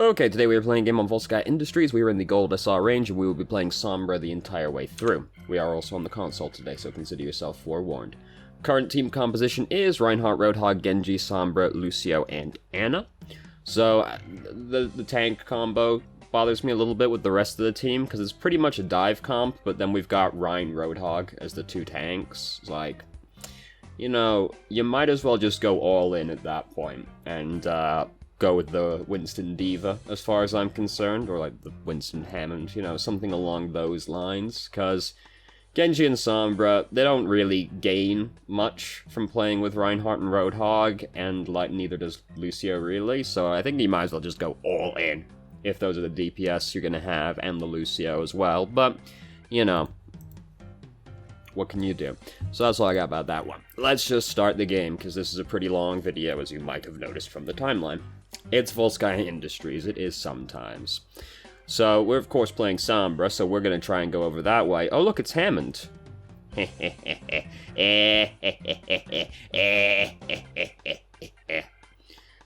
Okay, today we are playing a game on VoD Industries. We are in the Gold SR range, and we will be playing Sombra the entire way through. We are also on the console today, so consider yourself forewarned. Current team composition is Reinhardt, Roadhog, Genji, Sombra, Lucio, and Anna. So, the tank combo bothers me a little bit with the rest of the team, because it's pretty much a dive comp, but then we've got Rein, Roadhog as the two tanks. It's like, you know, you might as well just go all in at that point, and, go with the Winston Diva, as far as I'm concerned, or like the Winston Hammond, you know, something along those lines, because Genji and Sombra, they don't really gain much from playing with Reinhardt and Roadhog, and like neither does Lucio really, so I think you might as well just go all in, if those are the DPS you're gonna have, and the Lucio as well, but, you know, what can you do? So that's all I got about that one. Let's just start the game, because this is a pretty long video, as you might have noticed from the timeline. It's VoD Industries, it is sometimes. So, we're of course playing Sombra, so we're gonna try and go over that way. Oh look, it's Hammond.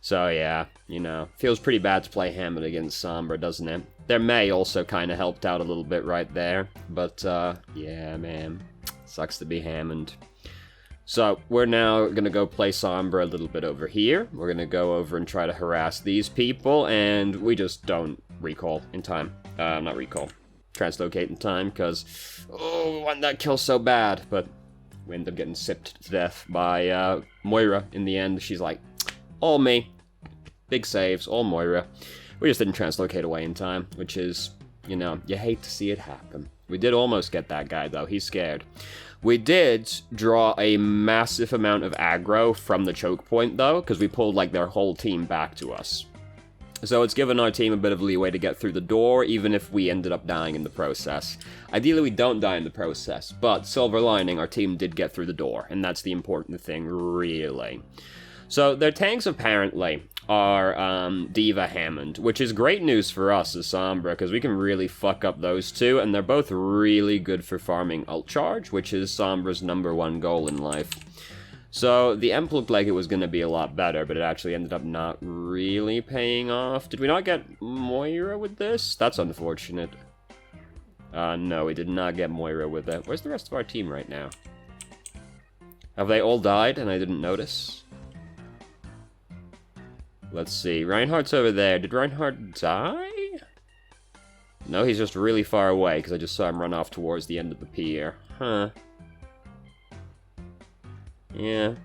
So yeah, you know, feels pretty bad to play Hammond against Sombra, doesn't it? Their Mei also kinda helped out a little bit right there, but yeah man, sucks to be Hammond. So, we're now gonna go play Sombra a little bit over here. We're gonna go over and try to harass these people, and we just don't recall in time. Not recall. Translocate in time, because, oh, we want that kill so bad, but we end up getting sipped to death by, Moira in the end. She's like, all me. Big saves, all Moira. We just didn't translocate away in time, which is, you know, you hate to see it happen. We did almost get that guy, though. He's scared. We did draw a massive amount of aggro from the choke point, though, because we pulled, like, their whole team back to us. So it's given our team a bit of leeway to get through the door, even if we ended up dying in the process. Ideally, we don't die in the process, but silver lining, our team did get through the door, and that's the important thing, really. So their tanks, apparently, are Diva Hammond, which is great news for us as Sombra, because we can really fuck up those two, and they're both really good for farming ult charge, which is Sombra's #1 goal in life. So the Emp looked like it was going to be a lot better, but it actually ended up not really paying off. Did we not get Moira with this? That's unfortunate. No, we did not get Moira with it. Where's the rest of our team right now? Have they all died and I didn't notice? Let's see. Reinhardt's over there. Did Reinhardt die? No, he's just really far away, because I just saw him run off towards the end of the pier. Huh. Yeah.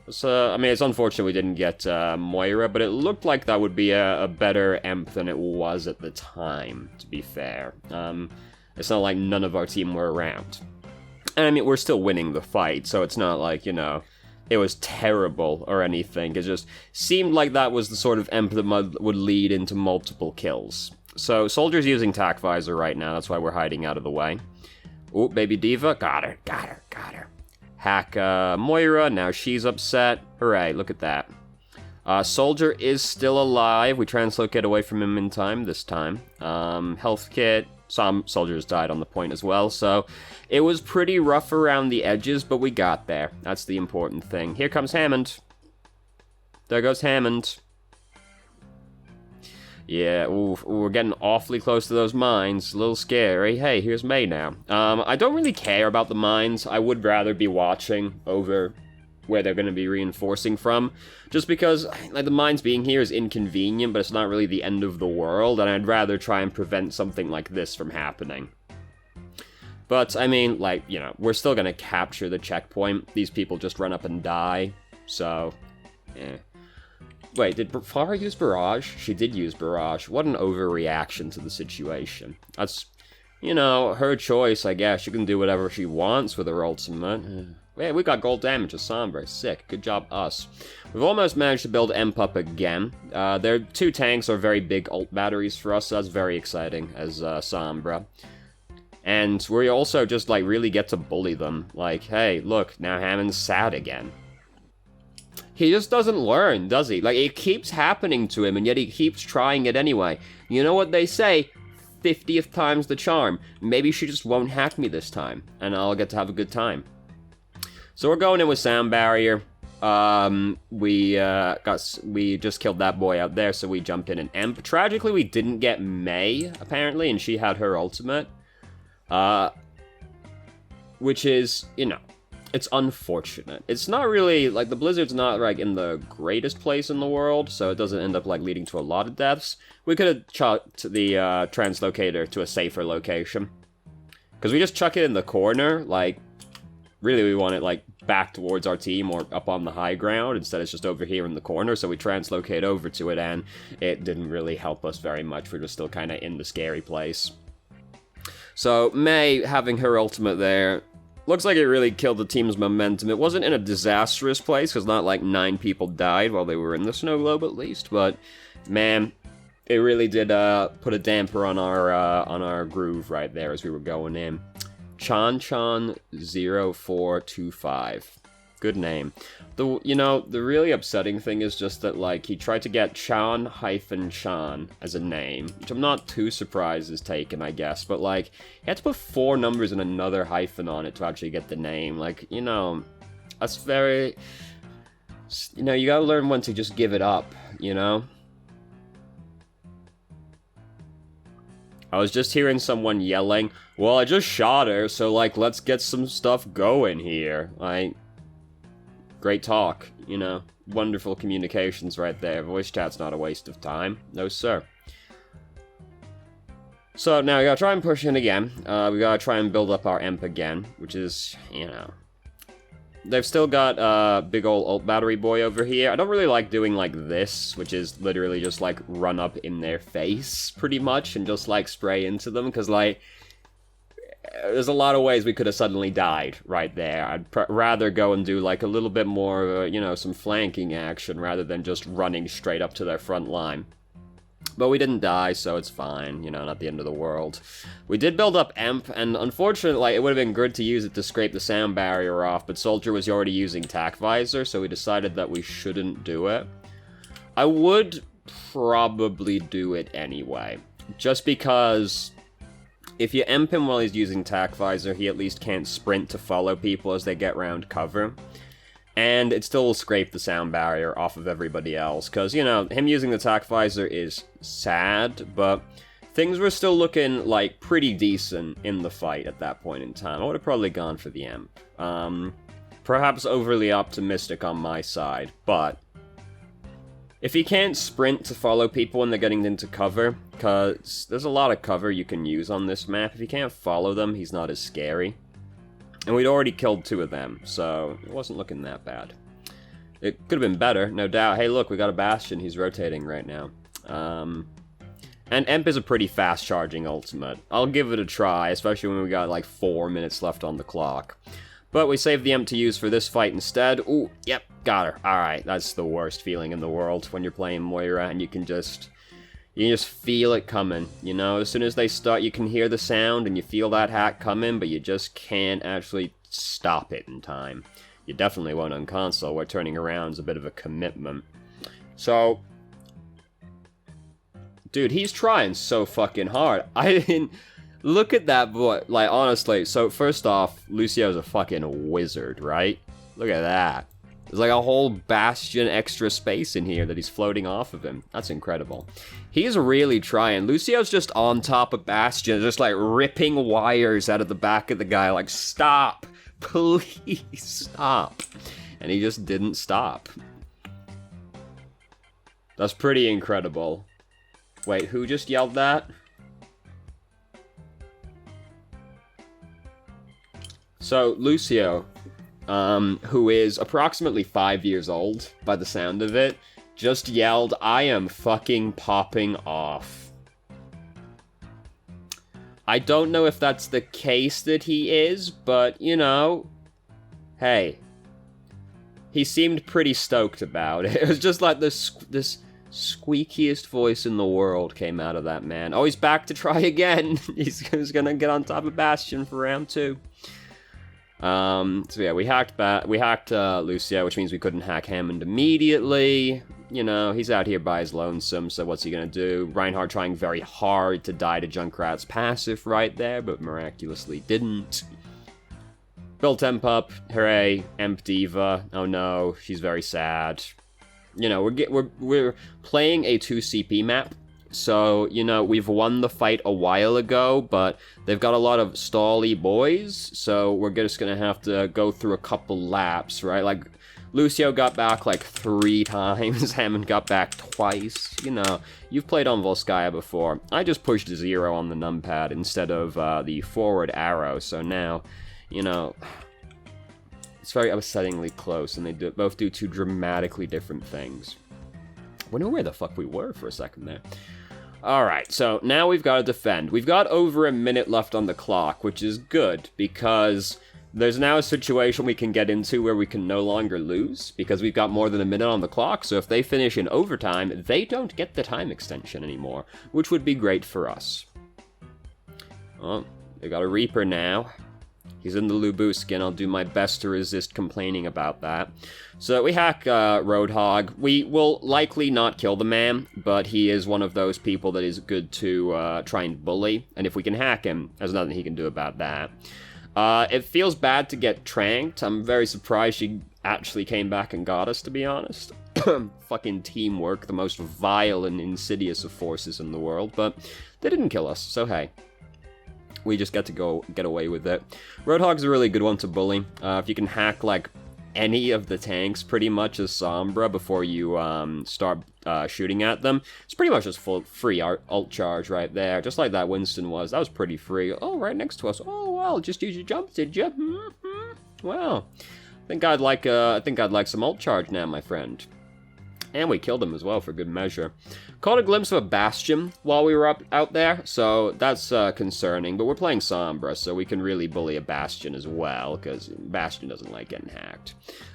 So, I mean, it's unfortunate we didn't get Moira, but it looked like that would be a better Emp than it was at the time, to be fair. It's not like none of our team were around. And, I mean, we're still winning the fight, so it's not like, you know, it was terrible or anything. It just seemed like that was the sort of Emp that would lead into multiple kills. So, Soldier's using Tac Visor right now, that's why we're hiding out of the way. Ooh, baby Diva, got her. Hack Moira, now she's upset. Hooray, look at that. Soldier is still alive, we translocate away from him in time this time. Health kit. Some soldiers died on the point as well, so it was pretty rough around the edges, but we got there. That's the important thing. Here comes Hammond. There goes Hammond. Yeah, ooh, we're getting awfully close to those mines. A little scary. Hey, here's Mei now. I don't really care about the mines. I would rather be watching over where they're going to be reinforcing from, just because like the mines being here is inconvenient, but it's not really the end of the world, and I'd rather try and prevent something like this from happening. But, I mean, like, you know, we're still going to capture the checkpoint. These people just run up and die, so, eh. Wait, did Farah use Barrage? She did use Barrage. What an overreaction to the situation. That's, you know, her choice, I guess. She can do whatever she wants with her ultimate. Yeah, we got gold damage as Sombra. Sick. Good job, us. We've almost managed to build Emp up again. Their two tanks are very big ult batteries for us, so that's very exciting as Sombra. And we also just, like, really get to bully them. Like, hey, look, now Hammond's sad again. He just doesn't learn, does he? Like, it keeps happening to him, and yet he keeps trying it anyway. You know what they say? 50th time's the charm. Maybe she just won't hack me this time, and I'll get to have a good time. So we're going in with Sound Barrier. we just killed that boy out there, so we jumped in an Emp. Tragically, we didn't get Mei, apparently, and she had her ultimate. Which is, you know, it's unfortunate. It's not really, like, the Blizzard's not, like, in the greatest place in the world, so it doesn't end up, like, leading to a lot of deaths. We could have chucked the translocator to a safer location. Because we just chuck it in the corner, like, really we want it, like, back towards our team or up on the high ground. Instead, it's just over here in the corner, so we translocate over to it, and it didn't really help us very much. We're just still kind of in the scary place. So, Mei having her ultimate there, looks like it really killed the team's momentum. It wasn't in a disastrous place, because not like 9 people died while they were in the snow globe at least, but, man, it really did put a damper on our groove right there as we were going in. Chan0425. Good name. You know, the really upsetting thing is just that, like, he tried to get Chan-Chan as a name, which I'm not too surprised is taken, I guess, but, like, he had to put 4 numbers and another hyphen on it to actually get the name. Like, you know, that's very... You know, you gotta learn when to just give it up, you know? I was just hearing someone yelling, well, I just shot her, so, like, let's get some stuff going here. Like... Great talk, you know, wonderful communications right there. Voice chat's not a waste of time. No, sir. So, now we gotta try and push in again. We gotta try and build up our Emp again, which is, you know... They've still got big ol' ult battery boy over here. I don't really like doing like this, which is literally just, like, run up in their face, pretty much, and just, like, spray into them, because, like... There's a lot of ways we could have suddenly died right there. I'd rather go and do, like, a little bit more, you know, some flanking action rather than just running straight up to their front line. But we didn't die, so it's fine, you know, not the end of the world. We did build up Emp, and unfortunately, like, it would have been good to use it to scrape the sound barrier off, but Soldier was already using Tac Visor, so we decided that we shouldn't do it. I would probably do it anyway, just because... If you Emp him while he's using Tac Visor, he at least can't sprint to follow people as they get round cover. And it still will scrape the sound barrier off of everybody else, because, you know, him using the Tac Visor is sad, but things were still looking, like, pretty decent in the fight at that point in time. I would have probably gone for the Emp. Perhaps overly optimistic on my side, but... If he can't sprint to follow people when they're getting into cover, because there's a lot of cover you can use on this map, if he can't follow them, he's not as scary. And we'd already killed 2 of them, so it wasn't looking that bad. It could have been better, no doubt. Hey, look, we got a Bastion, he's rotating right now. And Emp is a pretty fast-charging ultimate. I'll give it a try, especially when we got like 4 minutes left on the clock. But we saved the Emp to use for this fight instead. Ooh, yep, got her. Alright, that's the worst feeling in the world when you're playing Moira and you can just feel it coming, you know? As soon as they start, you can hear the sound and you feel that hack coming, but you just can't actually stop it in time. You definitely won't on console, where turning around is a bit of a commitment. So... Dude, he's trying so fucking hard. I didn't... Look at that boy. Like, honestly, so first off, Lucio's a fucking wizard, right? Look at that. There's like a whole Bastion extra space in here that he's floating off of him. That's incredible. He's really trying. Lucio's just on top of Bastion, just like ripping wires out of the back of the guy, like, stop. Please stop. And he just didn't stop. That's pretty incredible. Wait, who just yelled that? So, Lucio, who is approximately 5 years old, by the sound of it, just yelled, I am fucking popping off. I don't know if that's the case that he is, but, you know, hey. He seemed pretty stoked about it. It was just like this squeakiest voice in the world came out of that man. Oh, he's back to try again. He's gonna get on top of Bastion for round 2. So yeah, we hacked Lucio, which means we couldn't hack Hammond immediately. You know, he's out here by his lonesome, so what's he gonna do? Reinhardt trying very hard to die to Junkrat's passive right there, but miraculously didn't. Built Emp up, hooray, Emp Diva, oh no, she's very sad. You know, we're playing a 2 CP map, so, you know, we've won the fight a while ago, but they've got a lot of stally boys, so we're just gonna have to go through a couple laps, right? Like, Lucio got back like 3 times, Hammond got back twice, you know. You've played on Volskaya before. I just pushed 0 on the numpad instead of the forward arrow, so now, you know, it's very upsettingly close, and they both do 2 dramatically different things. I wonder where the fuck we were for a second there. Alright, so now we've got to defend. We've got over a minute left on the clock, which is good, because there's now a situation we can get into where we can no longer lose, because we've got more than a minute on the clock, so if they finish in overtime, they don't get the time extension anymore, which would be great for us. Oh, they got a Reaper now. He's in the Lubu skin. I'll do my best to resist complaining about that. So we hack Roadhog. We will likely not kill the man, but he is one of those people that is good to try and bully. And if we can hack him, there's nothing he can do about that. It feels bad to get tranked. I'm very surprised she actually came back and got us, to be honest. Fucking teamwork, the most vile and insidious of forces in the world. But they didn't kill us, so hey. We just get to get away with it. Roadhog's a really good one to bully. If you can hack, like, any of the tanks, pretty much as Sombra, before you start shooting at them, it's pretty much just free ult charge right there, just like that Winston was. That was pretty free. Oh, right next to us. Oh, well, just use your jump, did you? Wow. I think I'd like some ult charge now, my friend. And we killed him as well, for good measure. Caught a glimpse of a Bastion while we were out there, so that's concerning. But we're playing Sombra, so we can really bully a Bastion as well, because Bastion doesn't like getting hacked.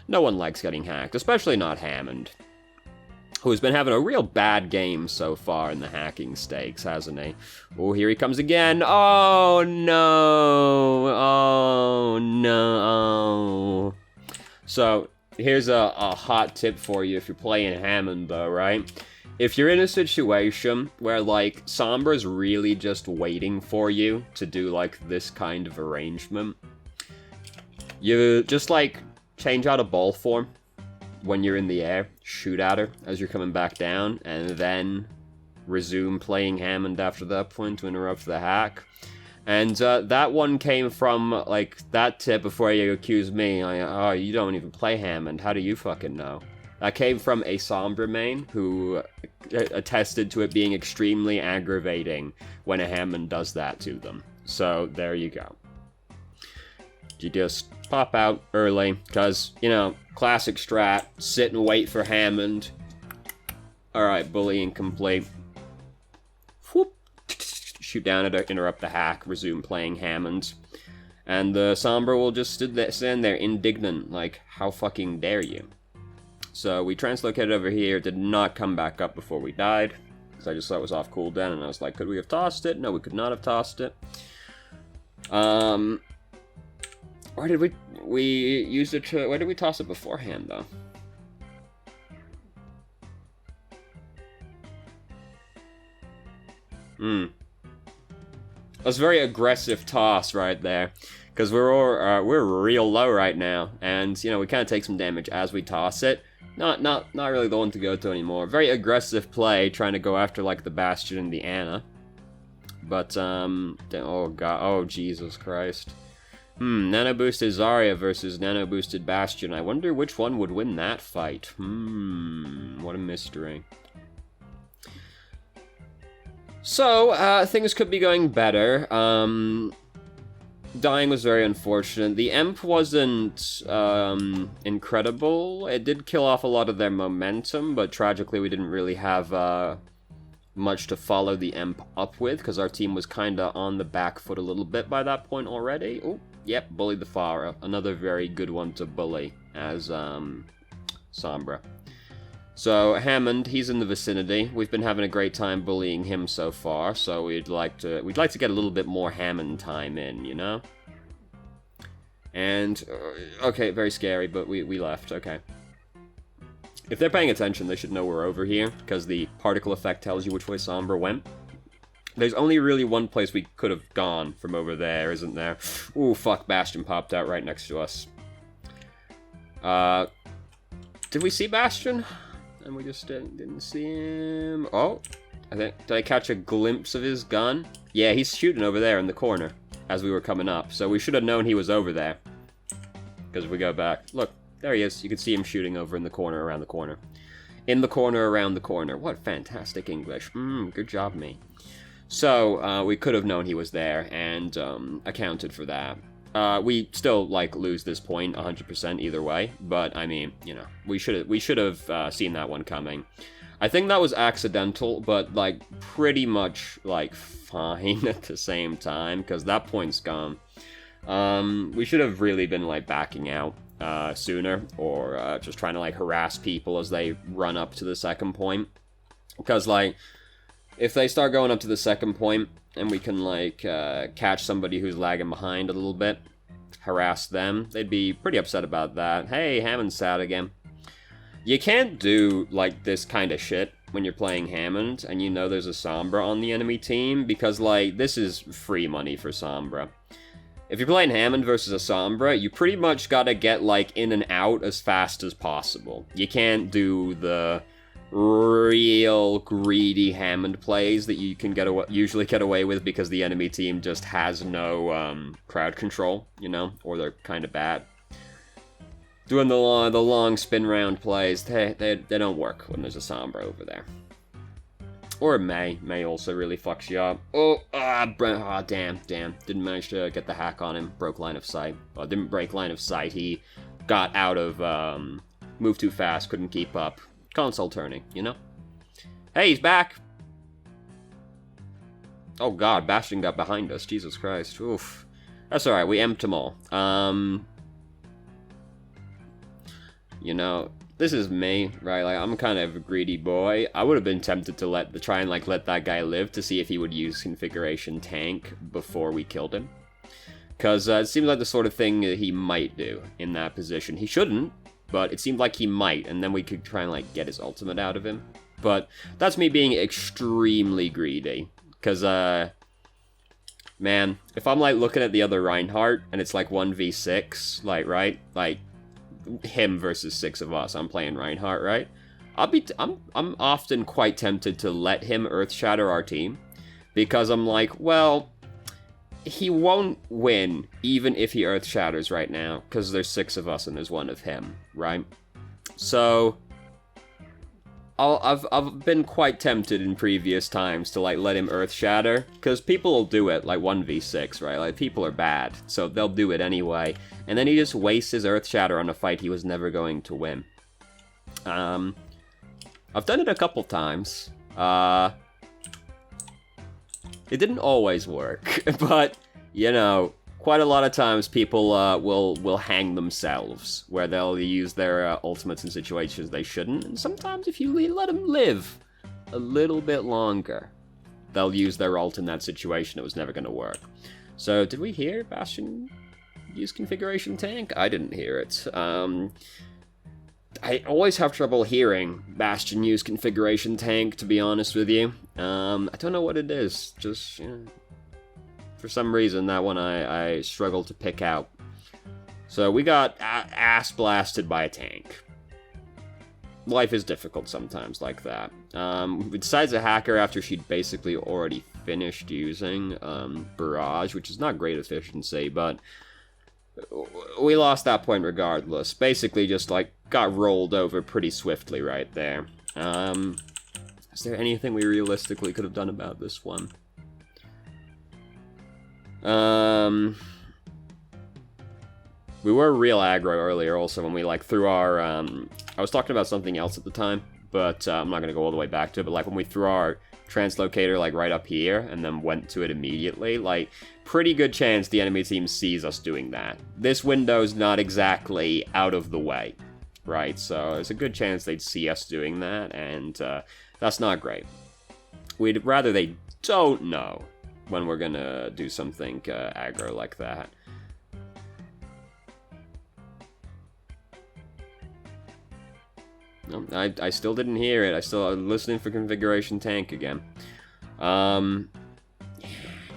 No one likes getting hacked, especially not Hammond, who's been having a real bad game so far in the hacking stakes, hasn't he? Oh, here he comes again. Oh, no. Oh, no. So here's a hot tip for you if you're playing Hammond, though, right? If you're in a situation where, like, Sombra's really just waiting for you to do, like, this kind of arrangement, you just, like, change out a ball form when you're in the air, shoot at her as you're coming back down, and then resume playing Hammond after that point to interrupt the hack. And that one came from, like, that tip before you accuse me. Oh, you don't even play Hammond. How do you fucking know? That came from a Sombra main who attested to it being extremely aggravating when a Hammond does that to them. So, there you go. You just pop out early, because, you know, classic strat, sit and wait for Hammond. Alright, bullying complete. Whoop. Shoot down to interrupt the hack, resume playing Hammond. And the Sombra will just stand there indignant, like, how fucking dare you? So we translocated over here, did not come back up before we died, because I just thought it was off cooldown, and I was like, could we have tossed it? No, we could not have tossed it. Where did we use it to, where did we toss it beforehand, though? That's a very aggressive toss right there, because we're real low right now, and you know we kind of take some damage as we toss it. Not really the one to go to anymore. Very aggressive play, trying to go after like the Bastion and the Ana. But oh god, oh Jesus Christ. Nano boosted Zarya versus nano boosted Bastion. I wonder which one would win that fight. What a mystery. So, things could be going better. Dying was very unfortunate. The Emp wasn't incredible. It did kill off a lot of their momentum, but tragically we didn't really have much to follow the Emp up with, because our team was kind of on the back foot a little bit by that point already. Oh, yep, bullied the Pharah. Another very good one to bully as Sombra. So, Hammond, he's in the vicinity. We've been having a great time bullying him so far, so we'd like to get a little bit more Hammond time in, you know? And, okay, very scary, but we left, okay. If they're paying attention, they should know we're over here, because the particle effect tells you which way Sombra went. There's only really one place we could have gone from over there, isn't there? Ooh, fuck, Bastion popped out right next to us. Did we see Bastion? And we just didn't see him. Oh, did I catch a glimpse of his gun? Yeah, he's shooting over there in the corner as we were coming up. So we should have known he was over there. Because if we go back, look, there he is. You can see him shooting over in the corner, around the corner. In the corner, around the corner. What fantastic English. Good job, me. So, we could have known he was there and accounted for that. We still, like, lose this point 100% either way, but, I mean, you know, we should have seen that one coming. I think that was accidental, but, like, pretty much, like, fine at the same time, because that point's gone. We should have really been, like, backing out sooner, or just trying to, like, harass people as they run up to the second point. Because, like, if they start going up to the second point, and we can, like, catch somebody who's lagging behind a little bit, harass them, they'd be pretty upset about that. Hey, Hammond's sad again. You can't do, like, this kind of shit when you're playing Hammond, and you know there's a Sombra on the enemy team, because, like, this is free money for Sombra. If you're playing Hammond versus a Sombra, you pretty much gotta get, like, in and out as fast as possible. You can't do the real greedy Hammond plays that you can usually get away with because the enemy team just has no crowd control, you know, or they're kind of bad. Doing the long spin round plays, they don't work when there's a Sombra over there. Or May also really fucks you up. Damn. Didn't manage to get the hack on him. Broke line of sight. Well, didn't break line of sight. He got out of, moved too fast, couldn't keep up. Console turning, you know? Hey, he's back! Oh god, Bastion got behind us. Jesus Christ. Oof. That's alright, we emped them all. You know, this is me, right? Like, I'm kind of a greedy boy. I would have been tempted to try and let that guy live to see if he would use configuration tank before we killed him. Because it seems like the sort of thing that he might do in that position. He shouldn't, but it seemed like he might, and then we could try and, like, get his ultimate out of him. But that's me being extremely greedy. Because, man, if I'm, like, looking at the other Reinhardt, and it's, like, 1v6, like, right? Like, him versus 6 of us, I'm playing Reinhardt, right? I'm often quite tempted to let him earth-shatter our team. Because I'm like, well, he won't win, even if he earth-shatters right now, because there's 6 of us and there's 1 of him, right? So, I've been quite tempted in previous times to, like, let him earth-shatter, because people will do it, like, 1v6, right? Like, people are bad, so they'll do it anyway, and then he just wastes his earth-shatter on a fight he was never going to win. I've done it a couple times. It didn't always work, but, you know, quite a lot of times people will hang themselves, where they'll use their ultimates in situations they shouldn't, and sometimes if you let them live a little bit longer, they'll use their ult in that situation that was never going to work. So, did we hear Bastion use configuration tank? I didn't hear it. I always have trouble hearing Bastion use configuration tank, to be honest with you. I don't know what it is, just, you know, for some reason, that one I struggle to pick out. So we got ass blasted by a tank. Life is difficult sometimes like that. We decided to hack her after she'd basically already finished using Barrage, which is not great efficiency, but we lost that point regardless. Basically just, like, got rolled over pretty swiftly right there. Is there anything we realistically could have done about this one? We were real aggro earlier also when we, like, threw our, I was talking about something else at the time, but I'm not gonna go all the way back to it, but, like, when we threw our translocator, like, right up here, and then went to it immediately, like, pretty good chance the enemy team sees us doing that. This window's not exactly out of the way, right? So there's a good chance they'd see us doing that, and that's not great. We'd rather they don't know when we're gonna do something aggro like that. No, I still didn't hear it. I'm listening for configuration tank again.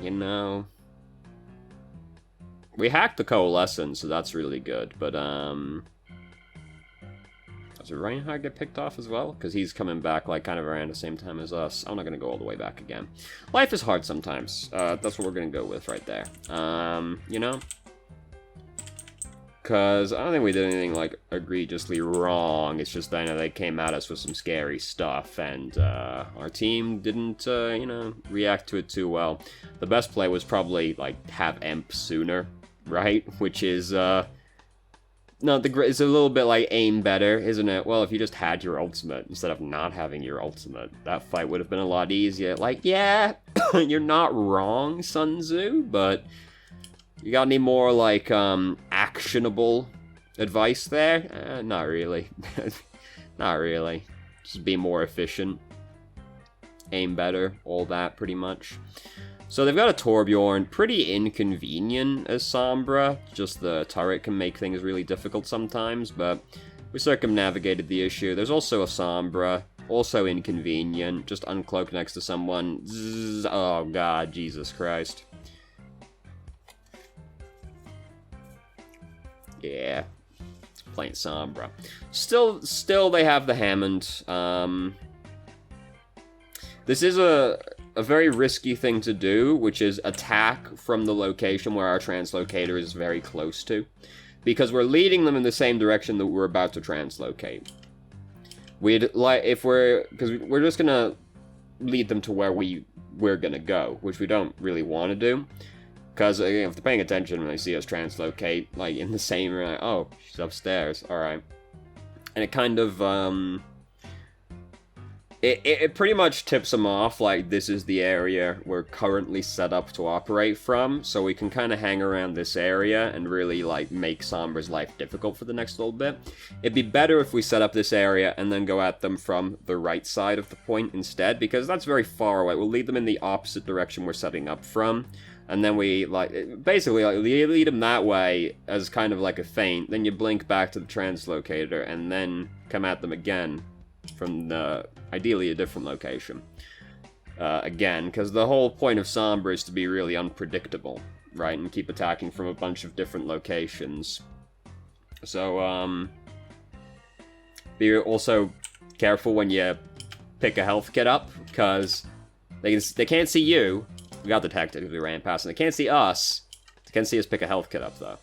you know... We hacked the Coalescence, so that's really good, but, Does Reinhardt get picked off as well? Because he's coming back, like, kind of around the same time as us. I'm not gonna go all the way back again. Life is hard sometimes. That's what we're gonna go with right there. You know? Because I don't think we did anything, like, egregiously wrong. It's just, I know they came at us with some scary stuff, and, our team didn't, you know, react to it too well. The best play was probably, like, have Emp sooner, right? Which is, no, it's a little bit like aim better, isn't it? Well, if you just had your ultimate instead of not having your ultimate, that fight would have been a lot easier. Like, yeah, you're not wrong, Sun Tzu, but you got any more, like, actionable advice there? Not really. Not really. Just be more efficient. Aim better, all that, pretty much. So they've got a Torbjorn, pretty inconvenient as Sombra, just the turret can make things really difficult sometimes, but we circumnavigated the issue. There's also a Sombra, also inconvenient, just uncloak next to someone. Zzz, oh god, Jesus Christ. Yeah, playing Sombra. Still they have the Hammond. This is a very risky thing to do, which is attack from the location where our translocator is very close to. Because we're leading them in the same direction that we're about to translocate. Because we're just gonna lead them to where we're gonna go, which we don't really want to do. Because, if they're paying attention when they see us translocate, like, in the same room, like, oh, she's upstairs, alright. And it kind of, It pretty much tips them off, like, this is the area we're currently set up to operate from, so we can kind of hang around this area and really, like, make Sombra's life difficult for the next little bit. It'd be better if we set up this area and then go at them from the right side of the point instead, because that's very far away. We'll lead them in the opposite direction we're setting up from, and then we, like, basically, like, lead them that way as kind of like a feint, then you blink back to the translocator, and then come at them again from ideally a different location. Again, because the whole point of Sombra is to be really unpredictable, right? And keep attacking from a bunch of different locations. So, be also careful when you pick a health kit up, because they can't see you. We got detected because we ran past, and they can't see us. They can see us pick a health kit up, though.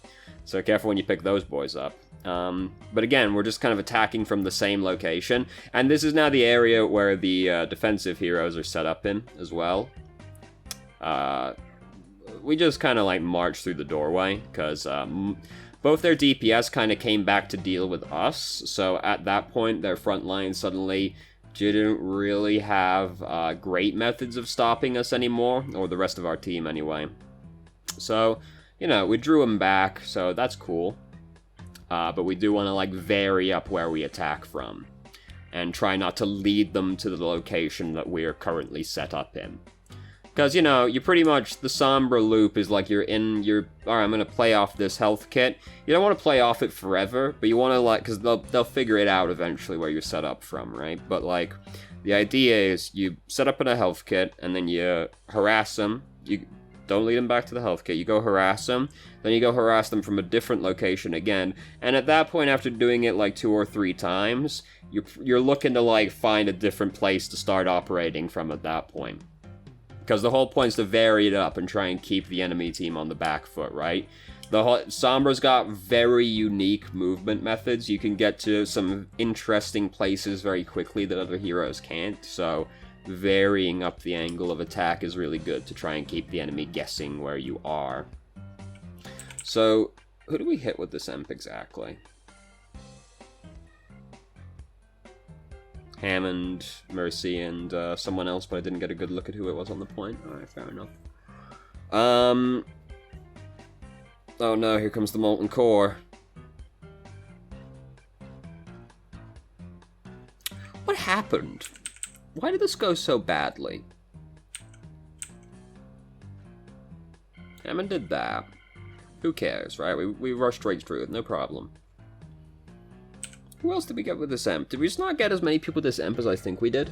So careful when you pick those boys up. But again, we're just kind of attacking from the same location. And this is now the area where the defensive heroes are set up in as well. We just kind of like march through the doorway, because both their DPS kind of came back to deal with us. So at that point, their front line suddenly didn't really have great methods of stopping us anymore, or the rest of our team anyway. So, you know, we drew them back, so that's cool. But we do want to, like, vary up where we attack from, and try not to lead them to the location that we're currently set up in. Because, you know, you pretty much, the Sombra loop is like alright, I'm going to play off this health kit. You don't want to play off it forever, but you want to, like, because they'll figure it out eventually where you're set up from, right? But, like, the idea is you set up in a health kit, and then you harass them. You don't lead them back to the health kit. You go harass them, then you go harass them from a different location again. And at that point, after doing it like 2 or 3 times, you're looking to, like, find a different place to start operating from at that point. Because the whole point is to vary it up and try and keep the enemy team on the back foot, right? Sombra's got very unique movement methods. You can get to some interesting places very quickly that other heroes can't, so varying up the angle of attack is really good to try and keep the enemy guessing where you are. So, who do we hit with this Emp exactly? Hammond, Mercy, and someone else, but I didn't get a good look at who it was on the point. Alright, fair enough. Oh no, here comes the Molten Core. What happened? Why did this go so badly? Hammond did that. Who cares, right? We rushed straight through it, no problem. Who else did we get with this Emp? Did we just not get as many people with this Emp as I think we did?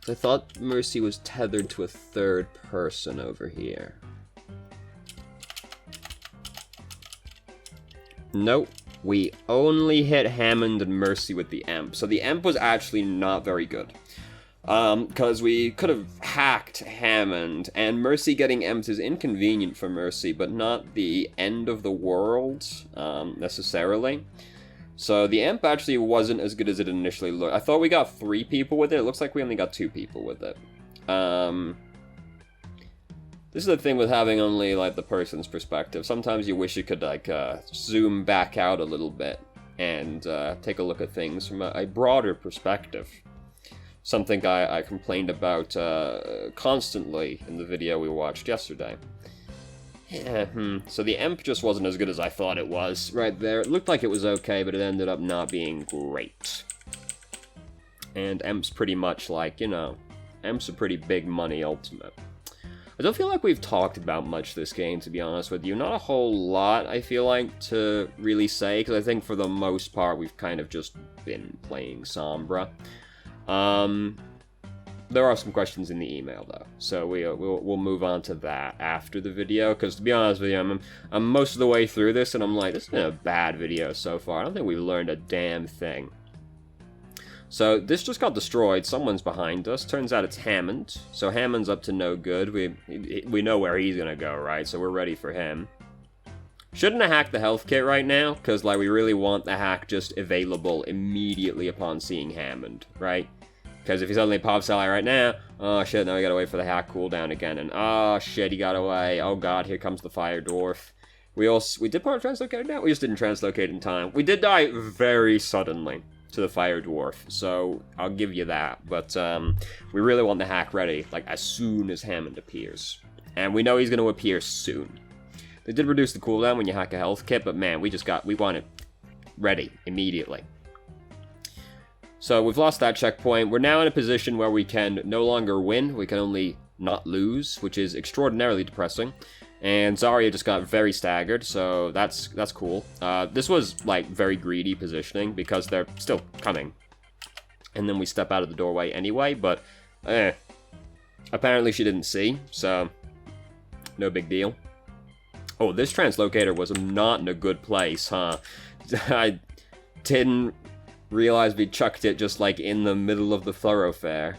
I I thought Mercy was tethered to a third person over here. Nope. We only hit Hammond and Mercy with the Emp. So the Emp was actually not very good. Because we could have hacked Hammond, and Mercy getting Empt is inconvenient for Mercy, but not the end of the world, necessarily. So the Emp actually wasn't as good as it initially looked. I thought we got 3 people with it. It looks like we only got 2 people with it. This is the thing with having only, like, the person's perspective. Sometimes you wish you could, like, zoom back out a little bit and take a look at things from a broader perspective. Something I complained about constantly in the video we watched yesterday. Yeah, So the Emp just wasn't as good as I thought it was right there. It looked like it was okay, but it ended up not being great. And Emp's pretty much like, you know, Emp's a pretty big money ultimate. I don't feel like we've talked about much this game, to be honest with you. Not a whole lot, I feel like, to really say, because I think for the most part we've kind of just been playing Sombra. There are some questions in the email, though, so we'll move on to that after the video, because to be honest with you, I'm most of the way through this, and I'm like, this has been a bad video so far. I don't think we've learned a damn thing. So, this just got destroyed. Someone's behind us. Turns out it's Hammond. So, Hammond's up to no good. We know where he's gonna go, right? So, we're ready for him. Shouldn't have hacked the health kit right now, because, like, we really want the hack just available immediately upon seeing Hammond, right? Because if he suddenly pops out right now, oh shit, now we gotta wait for the hack cooldown again, and oh shit, he got away. Oh god, here comes the Fire Dwarf. We did put our translocator down? We just didn't translocate in time. We did die very suddenly to the Fire Dwarf, so I'll give you that. But we really want the hack ready, like, as soon as Hammond appears. And we know he's gonna appear soon. They did reduce the cooldown when you hack a health kit, but man, we want it ready immediately. So we've lost that checkpoint. We're now in a position where we can no longer win. We can only not lose, which is extraordinarily depressing. And Zarya just got very staggered, so that's cool. This was, like, very greedy positioning, because they're still coming. And then we step out of the doorway anyway, but, apparently she didn't see, so no big deal. Oh, this translocator was not in a good place, huh? I didn't realize we chucked it just, like, in the middle of the thoroughfare.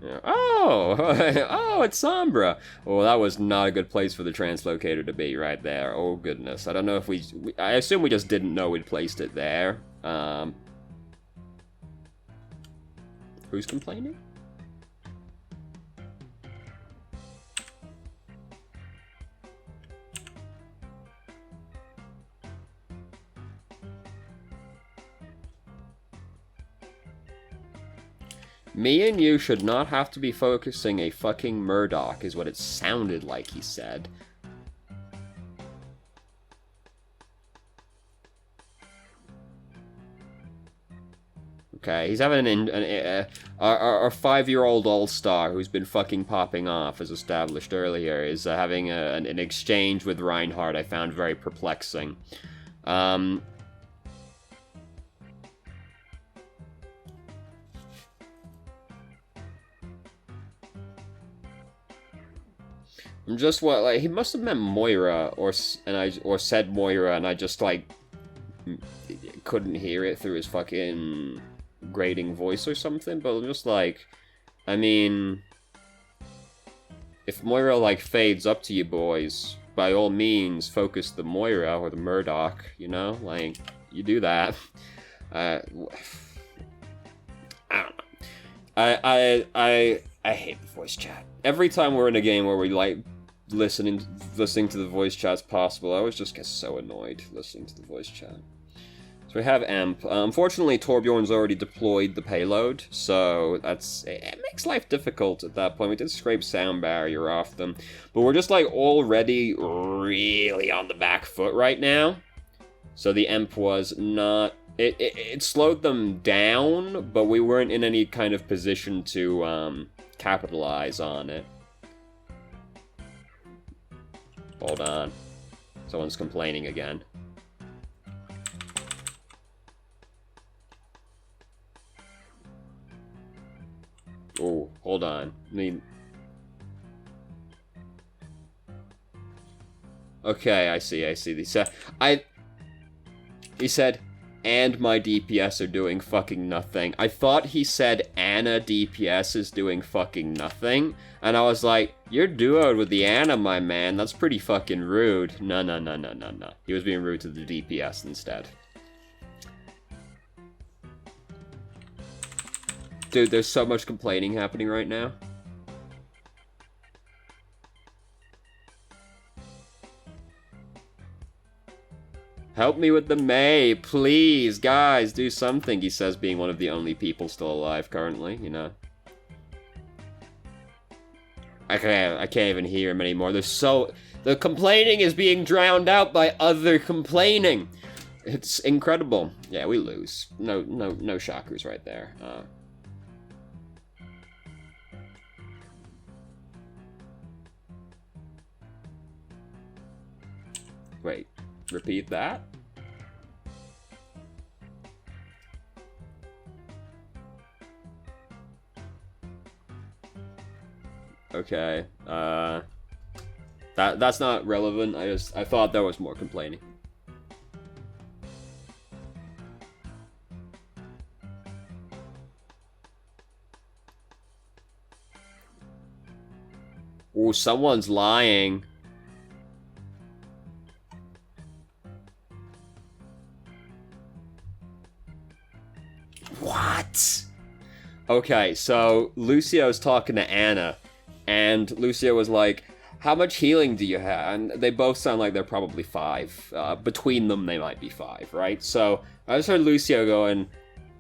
Oh, oh, it's Sombra. Oh, that was not a good place for the translocator to be right there. Oh, goodness. I don't know if I assume we just didn't know we'd placed it there. Who's complaining? Me and you should not have to be focusing a fucking Murdoch, is what it sounded like he said. Okay, he's having our 5-year-old all-star who's been fucking popping off, as established earlier, is having an exchange with Reinhardt I found very perplexing. I'm just he must have meant Moira or said Moira, and I just, like, couldn't hear it through his fucking grating voice or something. But I'm just like, I mean, if Moira, like, fades up to you boys, by all means focus the Moira or the Murdoch, you know, like, you do that. I don't know. I hate the voice chat. Every time we're in a game where we, like, listening to the voice chat's possible, I always just get so annoyed listening to the voice chat. So we have Amp. Unfortunately, Torbjorn's already deployed the payload, so it makes life difficult at that point. We did scrape sound barrier off them, but we're just, like, already really on the back foot right now. So the Amp was not... It slowed them down, but we weren't in any kind of position to capitalize on it. Hold on. Someone's complaining again. Oh, hold on. I mean... Okay, I see. He said, and my DPS are doing fucking nothing. I thought he said Ana DPS is doing fucking nothing. And I was like, you're duoed with the Ana, my man. That's pretty fucking rude. No. He was being rude to the DPS instead. Dude, there's so much complaining happening right now. Help me with the May, please, guys, do something, he says, being one of the only people still alive currently, you know. I can't even hear him anymore. The complaining is being drowned out by other complaining. It's incredible. Yeah, we lose. No shockers right there. Wait. Repeat that? Okay, that's not relevant. I thought there was more complaining. Oh, someone's lying. What? Okay, so Lucio's talking to Ana, and Lucio was like, how much healing do you have? And they both sound like they're probably 5. Between them, they might be 5, right? So I just heard Lucio going,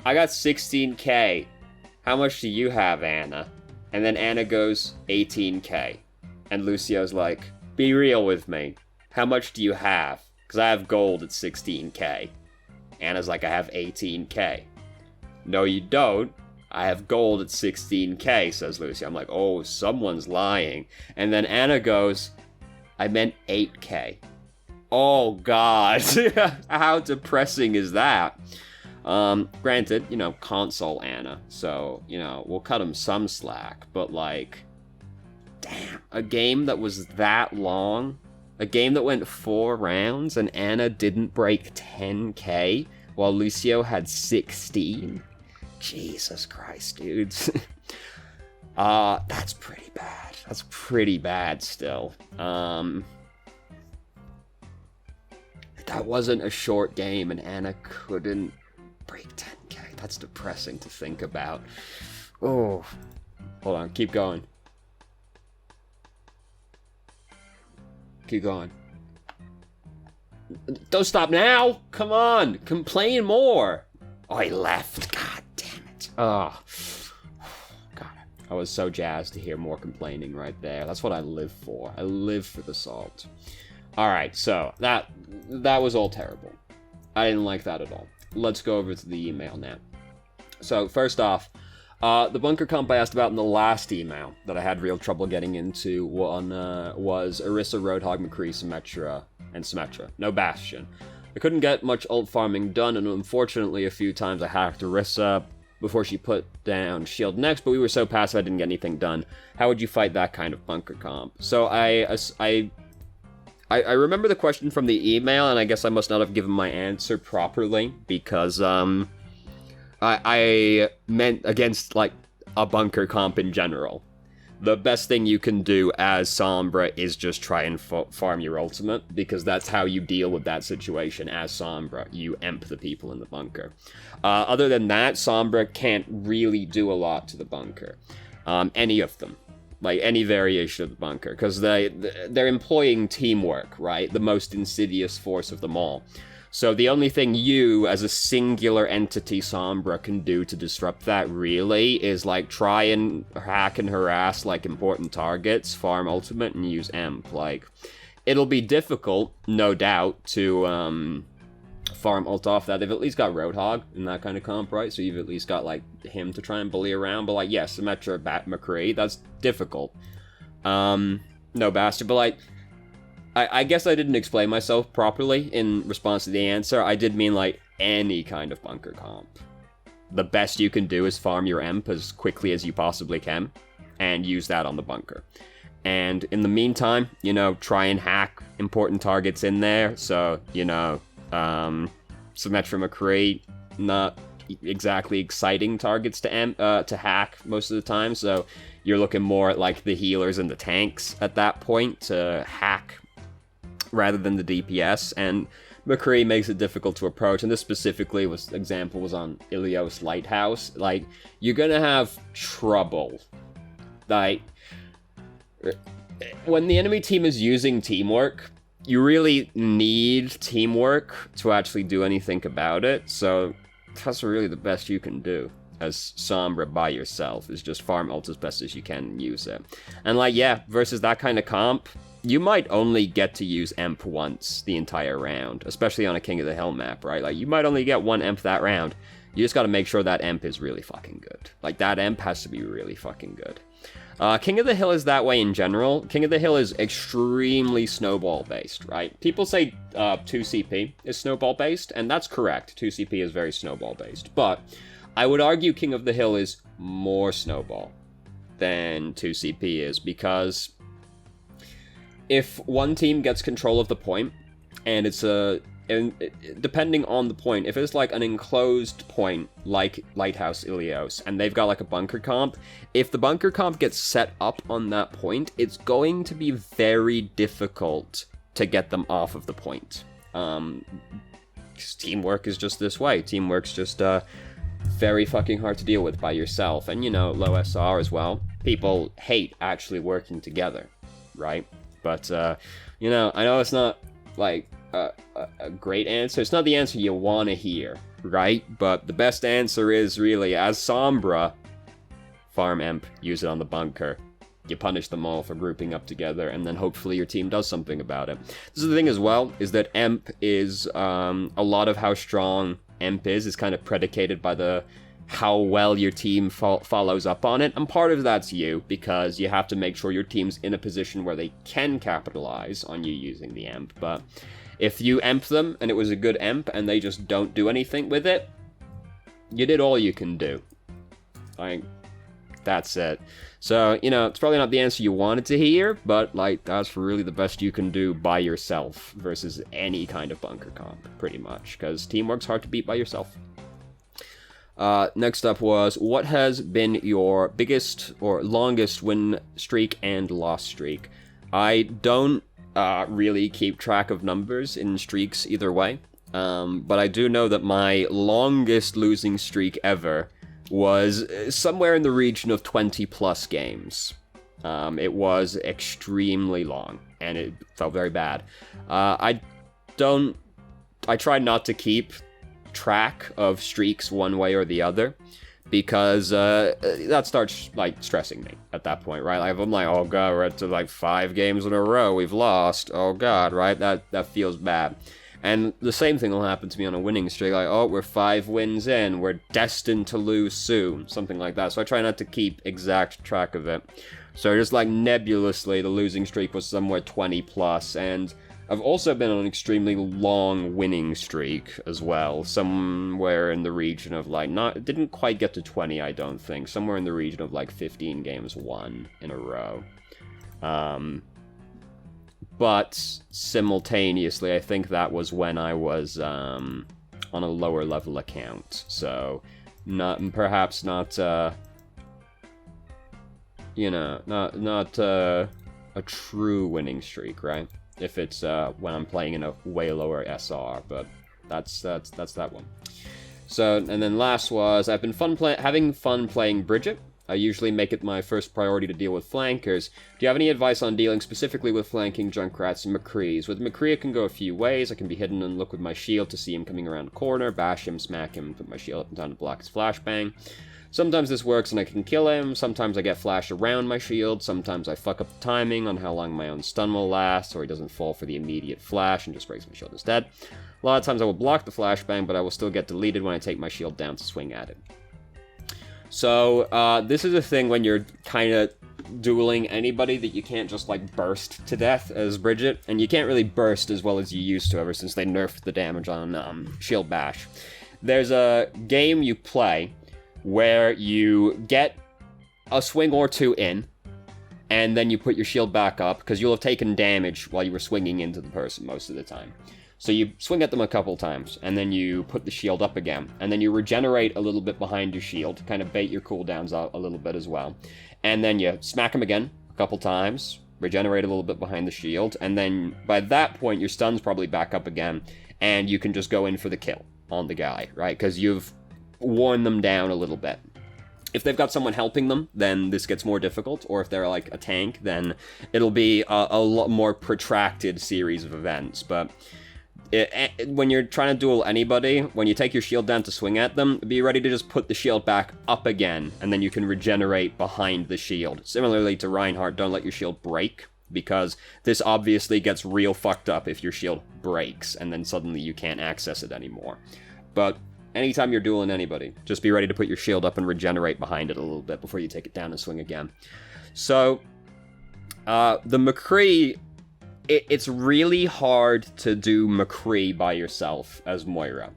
I got 16k. How much do you have, Ana? And then Ana goes, 18k. And Lucio's like, be real with me. How much do you have? Because I have gold at 16k. Ana's like, I have 18k. No, you don't. I have gold at 16k, says Lucy. I'm like, oh, someone's lying. And then Ana goes, I meant 8k. Oh, God. How depressing is that? Granted, you know, console Ana. So, you know, we'll cut him some slack. But, like, damn. A game that was that long? A game that went 4 rounds and Ana didn't break 10k while Lucio had 16? Jesus Christ, dudes. That's pretty bad. That's pretty bad still. That wasn't a short game and Ana couldn't break 10k. That's depressing to think about. Oh. Hold on, keep going. Keep going. Don't stop now! Come on! Complain more! Oh, he left. God damn it. Oh. God. I was so jazzed to hear more complaining right there. That's what I live for. I live for the salt. Alright, so that was all terrible. I didn't like that at all. Let's go over to the email now. So, first off, the bunker comp I asked about in the last email that I had real trouble getting into was Orisa, Roadhog, McCree, Symmetra, and Symmetra. No Bastion. I couldn't get much ult farming done, and unfortunately a few times I hacked Orisa before she put down shield next, but we were so passive I didn't get anything done. How would you fight that kind of bunker comp? So I remember the question from the email, and I guess I must not have given my answer properly, because I meant against, like, a bunker comp in general. The best thing you can do as Sombra is just try and farm your ultimate, because that's how you deal with that situation as Sombra. You emp the people in the bunker. Other than that, Sombra can't really do a lot to the bunker. Any of them. Like, any variation of the bunker. Because they're employing teamwork, right? The most insidious force of them all. So the only thing you, as a singular entity Sombra, can do to disrupt that, really, is, like, try and hack and harass, like, important targets, farm ultimate, and use emp. Like, it'll be difficult, no doubt, to, farm ult off that. They've at least got Roadhog in that kind of comp, right? So you've at least got, like, him to try and bully around. But, like, yes, Symmetra, McCree, that's difficult. No Bastard, but, like, I guess I didn't explain myself properly in response to the answer. I did mean, like, any kind of bunker comp. the best you can do is farm your Emp as quickly as you possibly can, and use that on the bunker. And in the meantime, you know, try and hack important targets in there. So, you know, Symmetra McCree, not exactly exciting targets to hack most of the time. So you're looking more at like the healers and the tanks at that point to hack rather than the DPS. And McCree makes it difficult to approach, and this specifically was on Ilios Lighthouse. Like, you're gonna have trouble. Like, when the enemy team is using teamwork, you really need teamwork to actually do anything about it, so that's really the best you can do as Sombra by yourself, is just farm ult as best as you can and use it. And like, yeah, versus that kind of comp, you might only get to use Emp once the entire round, especially on a King of the Hill map, right? Like, you might only get one Emp that round. You just gotta make sure that Emp is really fucking good. Like, that Emp has to be really fucking good. King of the Hill is that way in general. King of the Hill is extremely snowball-based, right? People say 2CP is snowball-based, and that's correct. 2CP is very snowball-based. But I would argue King of the Hill is more snowball than 2CP is, because if one team gets control of the point, and it's depending on the point, if it's like an enclosed point, like Lighthouse Ilios, and they've got like a bunker comp, if the bunker comp gets set up on that point, it's going to be very difficult to get them off of the point. 'Cause teamwork is just this way. Teamwork's just very fucking hard to deal with by yourself, and you know, low SR as well. People hate actually working together, right? But you know, I know it's not like a great answer. It's not the answer you want to hear, right? But the best answer is really, as Sombra, farm Emp, use it on the bunker. You punish them all for grouping up together, and then hopefully your team does something about it. This is the thing as well, is that Emp is, a lot of how strong Emp is kind of predicated by how well your team follows up on it, and part of that's you, because you have to make sure your team's in a position where they can capitalize on you using the Emp. But if you Emp them, and it was a good Emp, and they just don't do anything with it, you did all you can do. Like, that's it. So, you know, it's probably not the answer you wanted to hear, but, like, that's really the best you can do by yourself versus any kind of bunker comp, pretty much, because teamwork's hard to beat by yourself. Next up was, what has been your biggest or longest win streak and loss streak? I don't really keep track of numbers in streaks either way, but I do know that my longest losing streak ever was somewhere in the region of 20 plus games. It was extremely long, and it felt very bad. I try not to keep track of streaks one way or the other, because that starts like stressing me at that point, right? Like, if I'm like, oh god, we're at to like 5 games in a row, we've lost, oh god, right? That feels bad. And the same thing will happen to me on a winning streak, like, oh, we're 5 wins in, we're destined to lose soon, something like that. So I try not to keep exact track of it. So just like nebulously, the losing streak was somewhere 20 plus, and I've also been on an extremely long winning streak as well, somewhere in the region of like, it didn't quite get to 20, I don't think, somewhere in the region of like 15 games won in a row. But simultaneously, I think that was when I was on a lower level account, so perhaps not a true winning streak, right? If it's when I'm playing in a way lower SR, but that's that one. So, and then last was, I've been having fun playing Bridget. I usually make it my first priority to deal with flankers. Do you have any advice on dealing specifically with flanking Junkrats and McCrees? With McCree, it can go a few ways. I can be hidden and look with my shield to see him coming around a corner, bash him, smack him, put my shield up and down to block his flashbang. Sometimes this works and I can kill him, sometimes I get flash around my shield, sometimes I fuck up the timing on how long my own stun will last, or he doesn't fall for the immediate flash and just breaks my shield instead. A lot of times I will block the flashbang, but I will still get deleted when I take my shield down to swing at it. So, this is a thing when you're kind of dueling anybody that you can't just, like, burst to death as Bridget, and you can't really burst as well as you used to ever since they nerfed the damage on shield bash. There's a game you play where you get a swing or two in, and then you put your shield back up, because you'll have taken damage while you were swinging into the person most of the time. So you swing at them a couple times, and then you put the shield up again, and then you regenerate a little bit behind your shield, kind of bait your cooldowns out a little bit as well. And then you smack them again a couple times, regenerate a little bit behind the shield, and then by that point your stun's probably back up again, and you can just go in for the kill on the guy, right? Because you've worn them down a little bit. If they've got someone helping them, then this gets more difficult, or if they're like a tank, then it'll be a lot more protracted series of events. But when you're trying to duel anybody, when you take your shield down to swing at them, be ready to just put the shield back up again, and then you can regenerate behind the shield. Similarly to Reinhardt, don't let your shield break, because this obviously gets real fucked up if your shield breaks, and then suddenly you can't access it anymore. But anytime you're dueling anybody, just be ready to put your shield up and regenerate behind it a little bit before you take it down and swing again. So, the McCree... It's really hard to do McCree by yourself as Moira,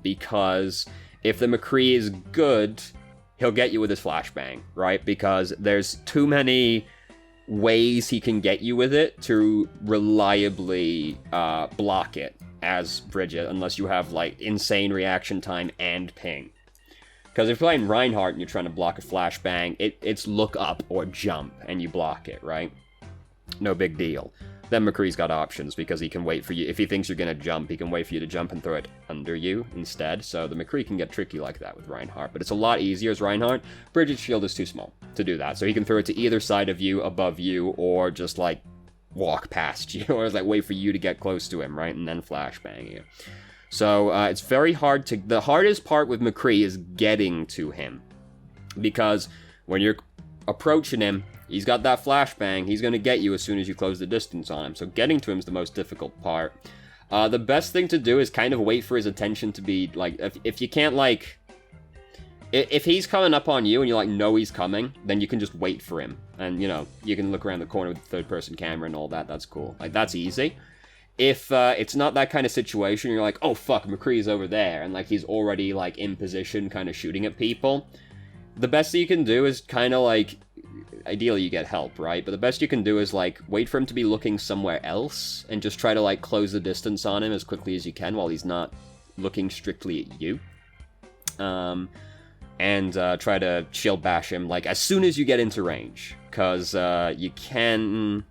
because if the McCree is good, he'll get you with his flashbang, right? Because there's too many ways he can get you with it to reliably block it as Bridget, unless you have, like, insane reaction time and ping. Because if you're playing Reinhardt and you're trying to block a flashbang, it's look up or jump, and you block it, right? No big deal. Then McCree's got options, because he can wait for you. If he thinks you're going to jump, he can wait for you to jump and throw it under you instead. So the McCree can get tricky like that with Reinhardt. But it's a lot easier as Reinhardt. Bridget's shield is too small to do that. So he can throw it to either side of you, above you, or just, like, walk past you. Or, like, wait for you to get close to him, right? And then flashbang you. So it's very hard to... The hardest part with McCree is getting to him. Because when you're approaching him, he's got that flashbang, he's going to get you as soon as you close the distance on him, so getting to him is the most difficult part. The best thing to do is kind of wait for his attention to be, like, if you can't, like... If he's coming up on you and you, like, know he's coming, then you can just wait for him. And, you know, you can look around the corner with the third-person camera and all that, that's cool. Like, that's easy. If it's not that kind of situation, you're like, oh, fuck, McCree's over there, and, like, he's already, like, in position, kind of shooting at people, the best that you can do is kind of, like... Ideally you get help, right? But the best you can do is, like, wait for him to be looking somewhere else and just try to, like, close the distance on him as quickly as you can while he's not looking strictly at you. And try to shield bash him, like, as soon as you get into range. Because you can...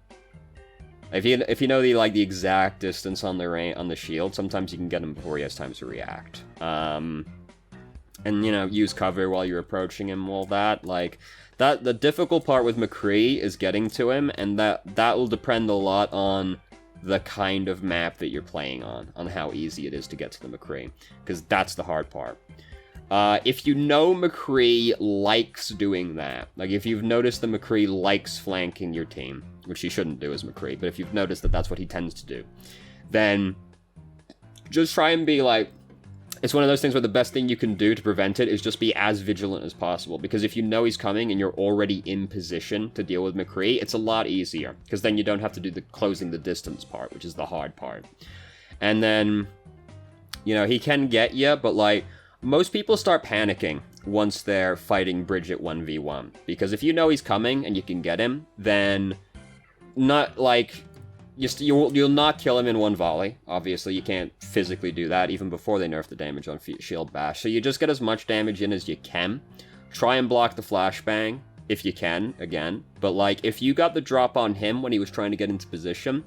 If you know the exact distance on the shield, sometimes you can get him before he has time to react. And, you know, use cover while you're approaching him, all that, like... The difficult part with McCree is getting to him, and that will depend a lot on the kind of map that you're playing on how easy it is to get to the McCree, because that's the hard part. If you know McCree likes doing that, like if you've noticed that McCree likes flanking your team, which he shouldn't do as McCree, but if you've noticed that that's what he tends to do, then just try and be like... It's one of those things where the best thing you can do to prevent it is just be as vigilant as possible, because if you know he's coming and you're already in position to deal with McCree, it's a lot easier, because then you don't have to do the closing the distance part, which is the hard part. And then, you know, he can get you, but, like, most people start panicking once they're fighting Bridget 1v1, because if you know he's coming and you can get him, then not, like... You'll not kill him in one volley. Obviously, you can't physically do that, even before they nerf the damage on Shield Bash. So you just get as much damage in as you can. Try and block the flashbang, if you can, again. But, like, if you got the drop on him when he was trying to get into position,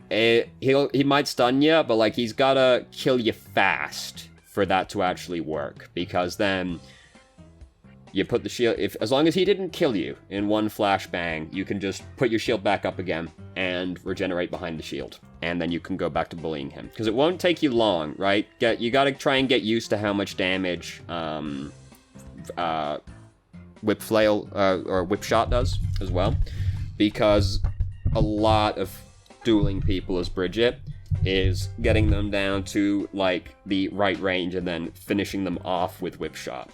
he might stun you, but, like, he's gotta kill you fast for that to actually work. Because then... You put the shield... As long as he didn't kill you in one flashbang, you can just put your shield back up again and regenerate behind the shield. And then you can go back to bullying him. Because it won't take you long, right? You gotta try and get used to how much damage Whip Flail or Whip Shot does as well. Because a lot of dueling people as Bridget is getting them down to, like, the right range and then finishing them off with Whip Shot.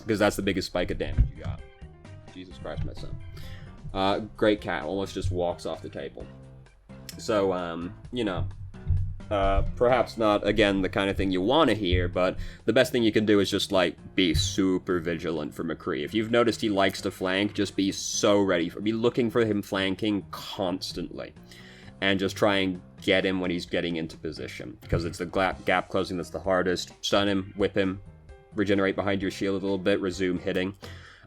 Because that's the biggest spike of damage you got. Jesus Christ, my son. Great cat, almost just walks off the table. So, you know, Perhaps not, again, the kind of thing you want to hear, but the best thing you can do is just, like, be super vigilant for McCree. If you've noticed he likes to flank, just be so ready. Be looking for him flanking constantly. And just try and get him when he's getting into position. Because it's the gap closing that's the hardest. Stun him, whip him, regenerate behind your shield a little bit, resume hitting.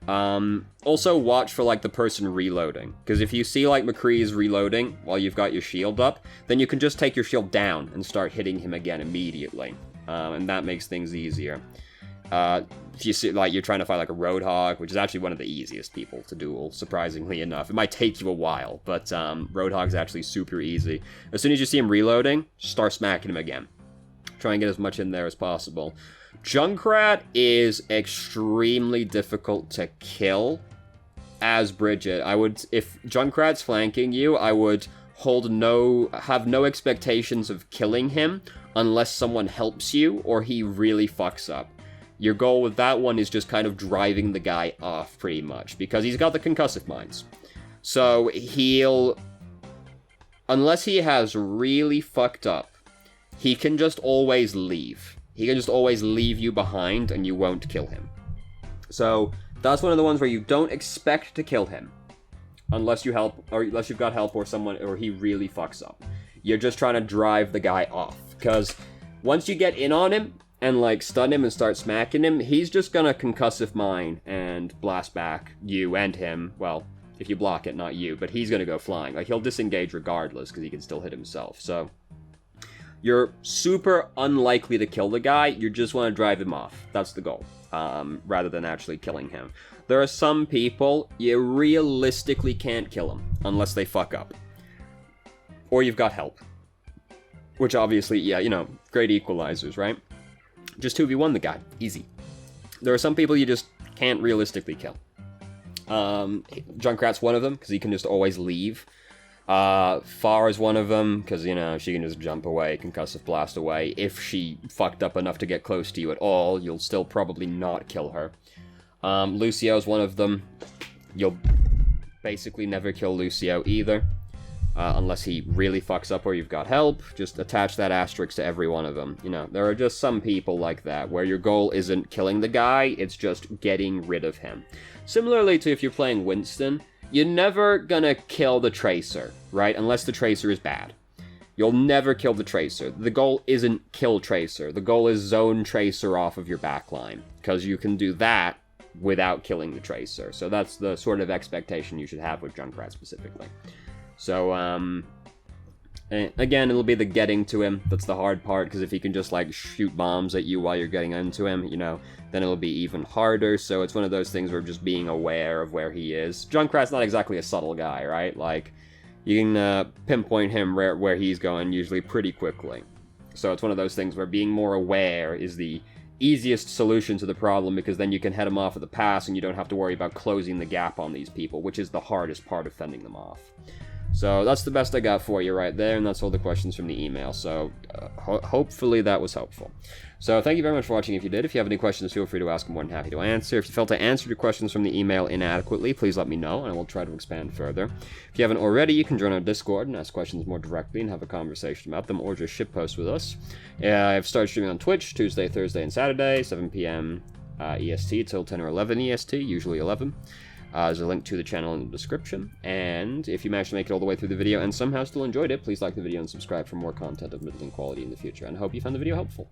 Also watch for, like, the person reloading, because if you see, like, McCree is reloading while you've got your shield up, then you can just take your shield down and start hitting him again immediately, and that makes things easier. If you see, like, you're trying to fight, like, a Roadhog, which is actually one of the easiest people to duel, surprisingly enough. It might take you a while, but, Roadhog's actually super easy. As soon as you see him reloading, start smacking him again. Try and get as much in there as possible. Junkrat is extremely difficult to kill as Bridget. If Junkrat's flanking you, I would have no expectations of killing him unless someone helps you or he really fucks up. Your goal with that one is just kind of driving the guy off pretty much, because he's got the concussive mines. So unless he has really fucked up, he can just always leave. He can just always leave you behind and you won't kill him. So that's one of the ones where you don't expect to kill him unless you help, or unless you've got help or someone, or he really fucks up. You're just trying to drive the guy off, because once you get in on him and, like, stun him and start smacking him, he's just gonna concussive mine and blast back you and him. Well, if you block it, not you, but he's gonna go flying. Like, he'll disengage regardless because he can still hit himself. So you're super unlikely to kill the guy, you just want to drive him off. That's the goal, rather than actually killing him. There are some people, you realistically can't kill them, unless they fuck up. Or you've got help. Which obviously, yeah, you know, great equalizers, right? Just 2v1 the guy, easy. There are some people you just can't realistically kill. Junkrat's one of them, because he can just always leave. Far is one of them, because, you know, she can just jump away, concussive blast away. If she fucked up enough to get close to you at all, you'll still probably not kill her. Lucio's one of them. You'll basically never kill Lucio either, unless he really fucks up or you've got help. Just attach that asterisk to every one of them. You know, there are just some people like that, where your goal isn't killing the guy, it's just getting rid of him. Similarly to if you're playing Winston, you're never gonna kill the Tracer, right? Unless the Tracer is bad. You'll never kill the Tracer. The goal isn't kill Tracer. The goal is zone Tracer off of your backline, because you can do that without killing the Tracer. So that's the sort of expectation you should have with Junkrat specifically. So, again, it'll be the getting to him that's the hard part, because if he can just, like, shoot bombs at you while you're getting into him, you know, then it'll be even harder. So it's one of those things where just being aware of where he is. Junkrat's not exactly a subtle guy, right? Like, you can pinpoint him where he's going usually pretty quickly. So it's one of those things where being more aware is the easiest solution to the problem, because then you can head them off at the pass and you don't have to worry about closing the gap on these people, which is the hardest part of fending them off. So that's the best I got for you right there, and that's all the questions from the email. So hopefully that was helpful. So thank you very much for watching. If you did, if you have any questions, feel free to ask. I'm more than happy to answer. If you felt I answered your questions from the email inadequately, please let me know, and I will try to expand further. If you haven't already, you can join our Discord and ask questions more directly and have a conversation about them, or just shitpost with us. I've started streaming on Twitch Tuesday, Thursday, and Saturday, 7 p.m. EST till 10 or 11 EST, usually 11. There's a link to the channel in the description, and if you managed to make it all the way through the video and somehow still enjoyed it, please like the video and subscribe for more content of middling quality in the future, and I hope you found the video helpful.